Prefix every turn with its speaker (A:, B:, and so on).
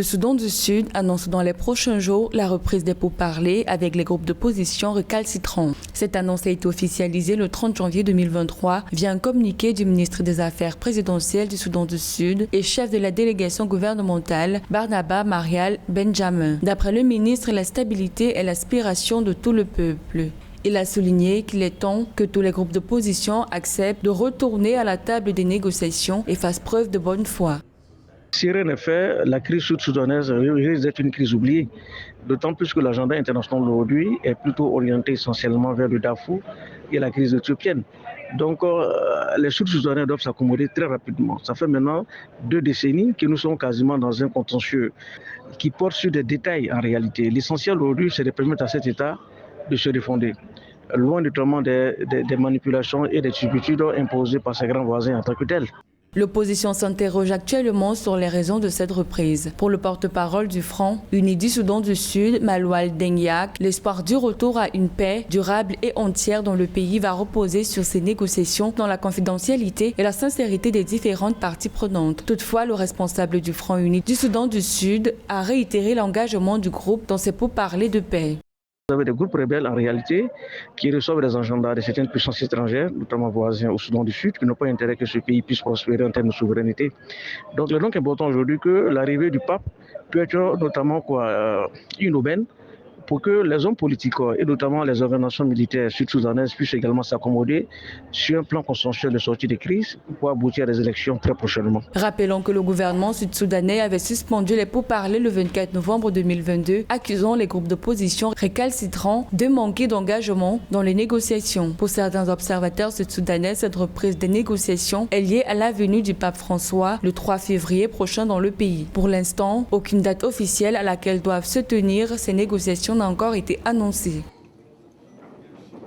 A: Le Soudan du Sud annonce dans les prochains jours la reprise des pourparlers avec les groupes d'opposition récalcitrants. Cette annonce a été officialisée le 30 janvier 2023 via un communiqué du ministre des Affaires présidentielles du Soudan du Sud et chef de la délégation gouvernementale, Barnaba Marial Benjamin. D'après le ministre, la stabilité est l'aspiration de tout le peuple. Il a souligné qu'il est temps que tous les groupes d'opposition acceptent de retourner à la table des négociations et fassent preuve de bonne foi.
B: Si rien n'est fait, la crise sud-soudanaise risque d'être une crise oubliée, d'autant plus que l'agenda international aujourd'hui est plutôt orienté essentiellement vers le Darfour et la crise éthiopienne. Donc les Sud-Soudanais doivent s'accommoder très rapidement. Ça fait maintenant 2 décennies que nous sommes quasiment dans un contentieux qui porte sur des détails en réalité. L'essentiel aujourd'hui, c'est de permettre à cet État de se refonder, loin notamment des manipulations et des turpitudes imposées par ses grands voisins en tant que tels.
A: L'opposition s'interroge actuellement sur les raisons de cette reprise. Pour le porte-parole du Front uni du Soudan du Sud, Maloual Denyak, l'espoir du retour à une paix durable et entière dans le pays va reposer sur ces négociations dans la confidentialité et la sincérité des différentes parties prenantes. Toutefois, le responsable du Front uni du Soudan du Sud a réitéré l'engagement du groupe dans ses pourparlers de paix.
B: Vous avez des groupes rebelles en réalité qui reçoivent des agendas de certaines puissances étrangères, notamment voisins au Soudan du Sud, qui n'ont pas intérêt que ce pays puisse prospérer en termes de souveraineté. Donc il est donc important aujourd'hui que l'arrivée du pape peut être notamment une aubaine pour que les hommes politiques et notamment les organisations militaires sud-soudanaises puissent également s'accommoder sur un plan consensuel de sortie de crise pour aboutir à des élections très prochainement.
A: Rappelons que le gouvernement sud-soudanais avait suspendu les pourparlers le 24 novembre 2022, accusant les groupes d'opposition récalcitrants de manquer d'engagement dans les négociations. Pour certains observateurs sud-soudanais, cette reprise des négociations est liée à la venue du pape François le 3 février prochain dans le pays. Pour l'instant, aucune date officielle à laquelle doivent se tenir ces négociations n'a encore été annoncée.